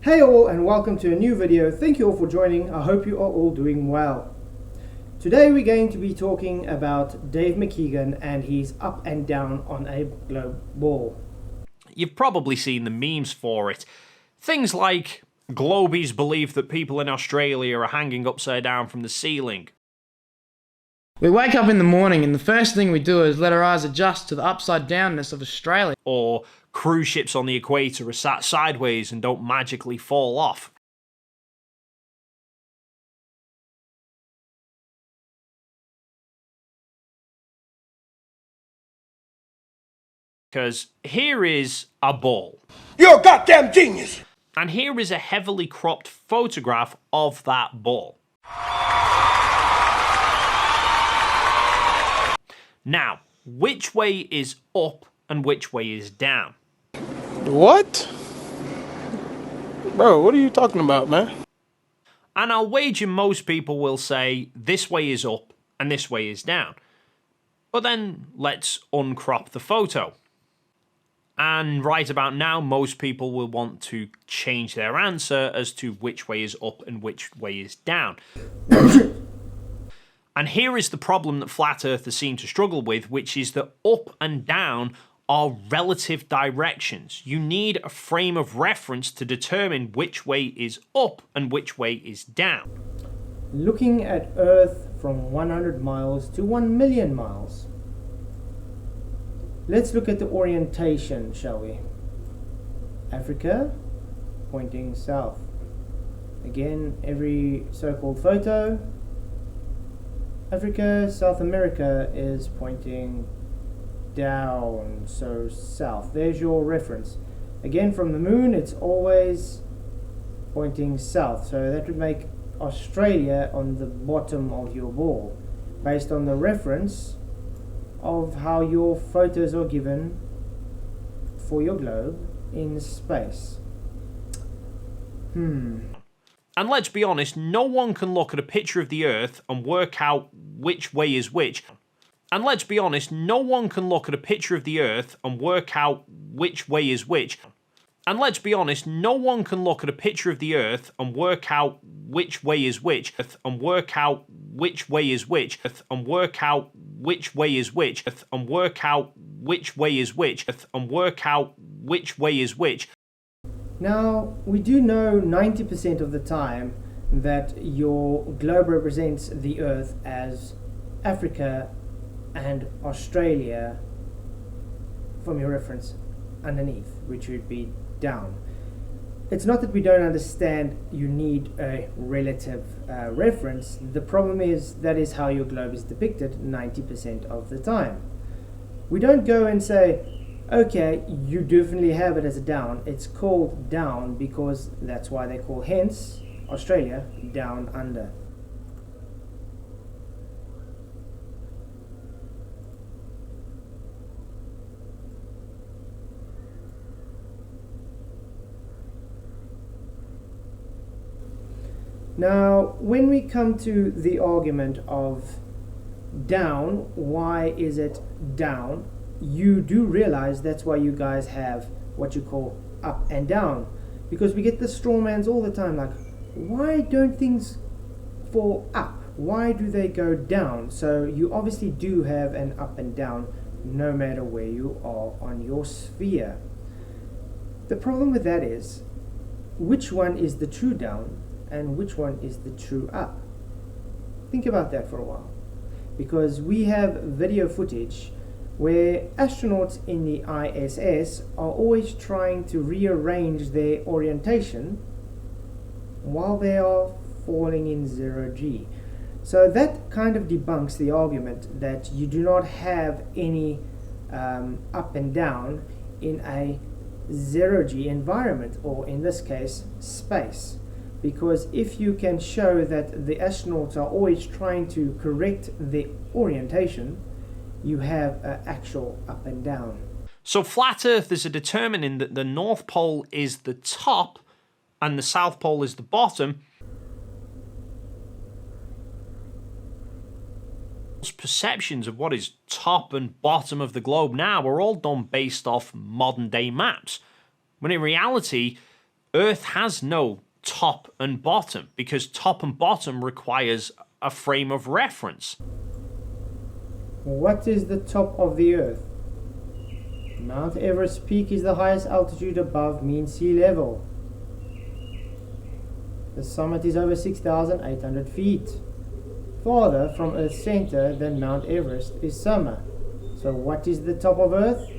Hey all, and welcome to a new video. Thank you all for joining. I hope you are all doing well. Today we're going to be talking about Dave McKeegan and his up and down on a globe ball. You've probably seen the memes for it. Things like, Globies believe that people in Australia are hanging upside down from the ceiling. We wake up in the morning and the first thing we do is let our eyes adjust to the upside downness of Australia. Or, cruise ships on the equator are sat sideways and don't magically fall off. Because here is a ball. You're a goddamn genius! And here is a heavily cropped photograph of that ball. Now, which way is up and which way is down? What? Bro, what are you talking about, man? And I'll wager most people will say this way is up and this way is down. But then let's uncrop the photo. And right about now, most people will want to change their answer as to which way is up and which way is down. And here is the problem that flat earthers seem to struggle with, which is that up and down are relative directions. You need a frame of reference to determine which way is up and which way is down. Looking at Earth from 100 miles to 1 million miles. Let's look at the orientation, shall we? Africa, pointing south. Again, every so-called photo. Africa, South America is pointing down, so south. There's your reference. Again, from the moon, it's always pointing south. So that would make Australia on the bottom of your ball, based on the reference of how your photos are given for your globe in space. And let's be honest, no one can look at a picture of the Earth and work out which way is which. And let's be honest, no one can look at a picture of the Earth and work out which way is which. And let's be honest, no one can look at a picture of the Earth and work out which way is which, and work out which way is which, and work out which way is which, and work out which way is which, and work out which way is which. Now, we do know 90% of the time that your globe represents the Earth as Africa and Australia from your reference underneath, which would be down. It's not that we don't understand you need a relative reference. The problem is that is how your globe is depicted 90% of the time. We don't go and say, okay, you definitely have it as a down. It's called down because that's why they call hence Australia down under. Now, when we come to the argument of down, why is it down? You do realize that's why you guys have what you call up and down, because we get the strawmans all the time, like, why don't things fall up? Why do they go down? So you obviously do have an up and down no matter where you are on your sphere. The problem with that is, which one is the true down and which one is the true up? Think about that for a while, because we have video footage where astronauts in the ISS are always trying to rearrange their orientation while they are falling in 0G. So that kind of debunks the argument that you do not have any up and down in a 0G environment, or in this case, space. Because if you can show that the astronauts are always trying to correct the orientation, you have an actual up and down. So flat earthers are determining that the North Pole is the top and the South Pole is the bottom. Perceptions of what is top and bottom of the globe now are all done based off modern day maps, when in reality Earth has no top and bottom because top and bottom requires a frame of reference. What is the top of the Earth? Mount Everest peak is the highest altitude above mean sea level. The summit is over 6,800 feet. Farther from Earth's center than Mount Everest is summer. So what is the top of Earth?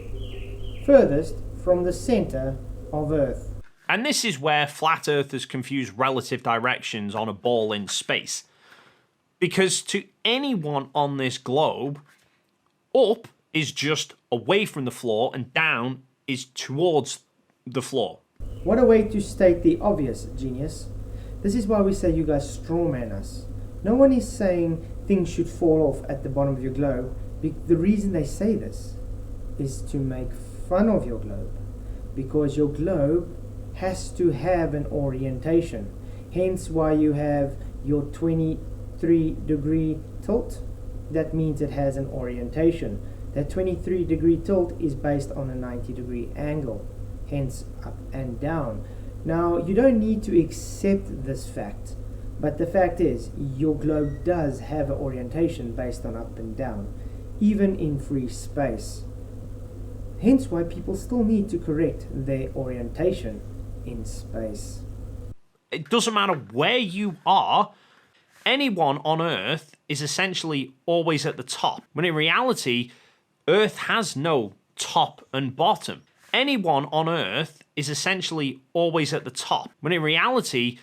Furthest from the center of Earth. And this is where flat earthers confuse relative directions on a ball in space. Because to anyone on this globe, up is just away from the floor and down is towards the floor. What a way to state the obvious, genius. This is why we say you guys strawman us. No one is saying things should fall off at the bottom of your globe. The reason they say this is to make fun of your globe. Because your globe has to have an orientation. Hence why you have your 23-degree tilt. That means it has an orientation. That 23-degree tilt is based on a 90-degree angle. Hence up and down. Now you don't need to accept this fact. But the fact is, your globe does have an orientation based on up and down, even in free space. Hence why people still need to correct their orientation in space. It doesn't matter where you are, anyone on Earth is essentially always at the top, when in reality, Earth has no top and bottom. Anyone on Earth is essentially always at the top, when in reality,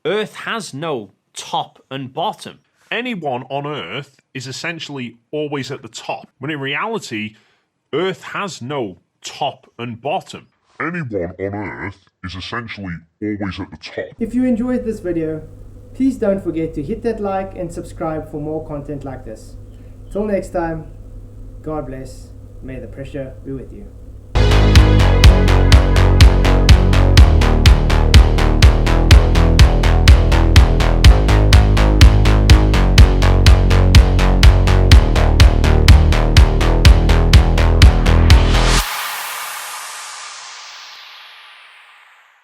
Earth has no top and bottom. Anyone on Earth is essentially always at the top, when in reality, Earth has no top and bottom. Anyone on Earth is essentially always at the top. If you enjoyed this video, please don't forget to hit that like and subscribe for more content like this. Till next time, God bless. May the pressure be with you.